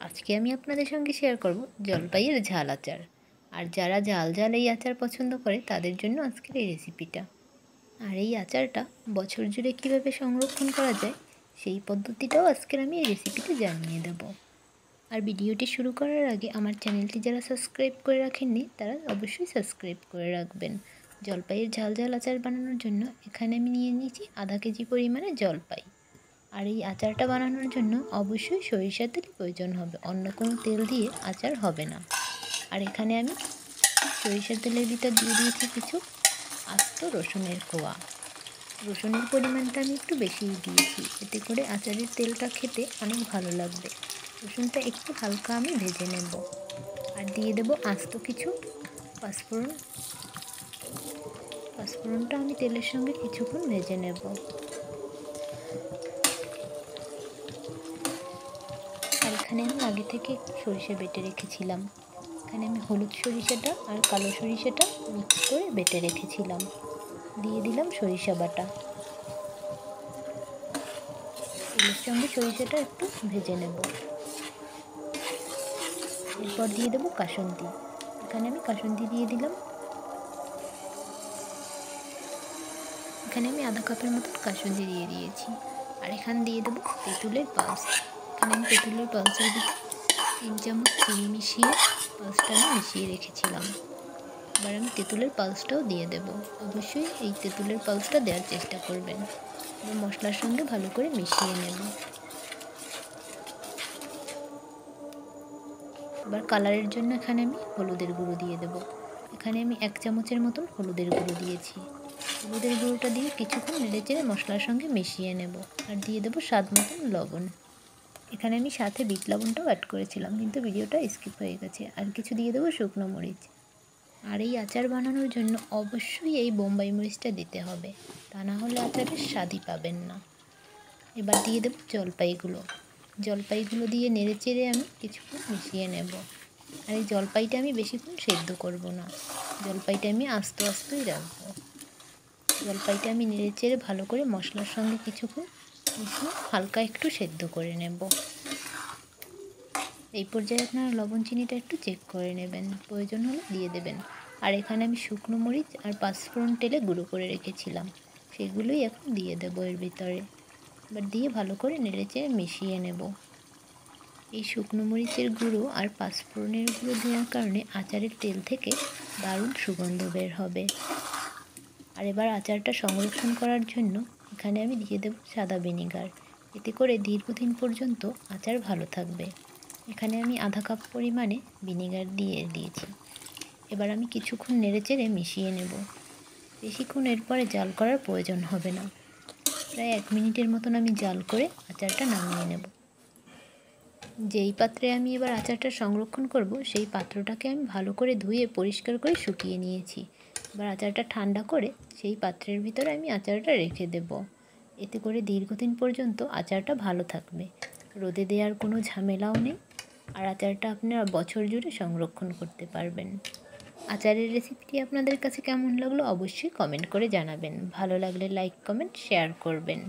আজকে আমি আপনাদের সঙ্গে শেয়ার করব জলপাইয়ের ঝাল আচার। আর যারা ঝাল ঝাল এই আচার পছন্দ করে তাদের জন্য আজকের এই রেসিপিটা। আর এই আচারটা বছর জুড়ে কীভাবে সংরক্ষণ করা যায় সেই পদ্ধতিটাও আজকের আমি এই রেসিপিতে জানিয়ে দেব। আর ভিডিওটি শুরু করার আগে আমার চ্যানেলটি যারা সাবস্ক্রাইব করে রাখেননি তারা অবশ্যই সাবস্ক্রাইব করে রাখবেন। জলপাইয়ের ঝাল ঝাল আচার বানানোর জন্য এখানে আমি নিয়ে নিয়েছি আধা কেজি পরিমাণে জলপাই। আর এই আচারটা বানানোর জন্য অবশ্যই সরিষার তেল প্রয়োজন হবে, অন্য কোনো তেল দিয়ে আচার হবে না। আর এখানে আমি সরিষার তেলের ভিতর দিয়ে দিয়েছি কিছু আস্ত রসুনের কোয়া। রসুনের পরিমাণটা আমি একটু বেশিই দিয়েছি, এতে করে আচারের তেলটা খেতে অনেক ভালো লাগবে। রসুনটা একটু হালকা আমি ভেজে নেব। আর দিয়ে দেব আস্ত কিছু পাঁচফোড়ন। পাঁচফোড়নটা আমি তেলের সঙ্গে কিছুক্ষণ ভেজে নেব। আর এখানে আমি আগে থেকে সরিষা বেটে রেখেছিলাম। এখানে আমি হলুদ সরিষাটা আর কালো সরিষাটা মিক্স করে বেটে রেখেছিলাম। দিয়ে দিলাম সরিষা বাটা। তেলের সঙ্গে সরিষাটা একটু ভেজে নেব। এরপর দিয়ে দেবো কাসুন্দি। এখানে আমি কাসুন্দি দিয়ে দিলাম। এখানে আমি আধা কাপের মতো কাসুন্দি দিয়ে দিয়েছি। আর এখানে দিয়ে দেবো তেঁতুলের পাল্স। এখানে আমি তেঁতুলের পাল্সের দিকে 3 চামচ চিনি মিশিয়ে পাল্সটা আমি মিশিয়ে রেখেছিলাম। এবার আমি তেঁতুলের পাল্সটাও দিয়ে দেব। অবশ্যই এই তেঁতুলের পাল্সটা দেওয়ার চেষ্টা করবেন। এবার মশলার সঙ্গে ভালো করে মিশিয়ে নেব। এবার কালারের জন্য এখানে আমি হলুদের গুঁড়ো দিয়ে দেব। এখানে আমি 1 চামচের মতন হলুদের গুঁড়ো দিয়েছি। হলুদের গুঁড়োটা দিয়ে কিছুক্ষণ নেড়েচেড়ে মশলার সঙ্গে মিশিয়ে নেব। আর দিয়ে দেবো স্বাদ মতন লবণ। এখানে আমি সাথে বিট লবণটাও অ্যাড করেছিলাম, কিন্তু ভিডিওটা স্কিপ হয়ে গেছে। আর কিছু দিয়ে দেবো শুকনো মরিচ। আর এই আচার বানানোর জন্য অবশ্যই এই বোম্বাই মরিচটা দিতে হবে, তা না হলে আচারের স্বাদই পাবেন না। এবার দিয়ে দেবো জলপাইগুলো। জলপাইগুলো দিয়ে নেড়েচেড়ে আমি কিছুক্ষণ মিশিয়ে নেব। আর এই জলপাইটা আমি বেশিক্ষণ সেদ্ধ করব না, জলপাইটা আমি আস্তে আস্তেই রাখবো। জলপাইটা আমি নেড়েচেড়ে ভালো করে মশলার সঙ্গে কিছুক্ষণ মিশিয়ে হালকা একটু সেদ্ধ করে নেব। এই পর্যায়ে আপনারা লবণ চিনিটা একটু চেক করে নেবেন, প্রয়োজন হলে দিয়ে দেবেন। আর এখানে আমি শুকনো মরিচ আর পাঁচফোড়ন তেলে গুঁড়ো করে রেখেছিলাম, সেগুলোই এখন দিয়ে দেবো এর ভিতরে। এবার দিয়ে ভালো করে নেড়েচেড়ে মিশিয়ে নেব। এই শুকনো মরিচের গুঁড়ো আর পাঁচফোড়নের গুঁড়ো দেওয়ার কারণে আচারের তেল থেকে দারুণ সুগন্ধ বের হবে। আর এবার আচারটা সংরক্ষণ করার জন্য এখানে আমি দিয়ে দেব সাদা ভিনেগার, এতে করে দীর্ঘদিন পর্যন্ত আচার ভালো থাকবে। এখানে আমি আধা কাপ পরিমাণে ভিনেগার দিয়ে দিয়েছি। এবার আমি কিছুক্ষণ নেড়েচেড়ে মিশিয়ে নেব। বেশিক্ষণ এরপরে জাল করার প্রয়োজন হবে না, প্রায় 1 মিনিটের মতন আমি জাল করে আচারটা নামিয়ে নেব। যেই পাত্রে আমি এবার আচারটা সংরক্ষণ করব সেই পাত্রটাকে আমি ভালো করে ধুয়ে পরিষ্কার করে শুকিয়ে নিয়েছি। এবার আচারটা ঠান্ডা করে সেই পাত্রের ভিতরে আমি আচারটা রেখে দেব। এতে করে দীর্ঘদিন পর্যন্ত আচারটা ভালো থাকবে, রোদে দেওয়ার কোনো ঝামেলাও নেই। আর আচারটা আপনারা বছর জুড়ে সংরক্ষণ করতে পারবেন। আচারের রেসিপিটি আপনাদের কাছে কেমন লাগলো অবশ্যই কমেন্ট করে জানাবেন। ভালো লাগলে লাইক, কমেন্ট, শেয়ার করবেন।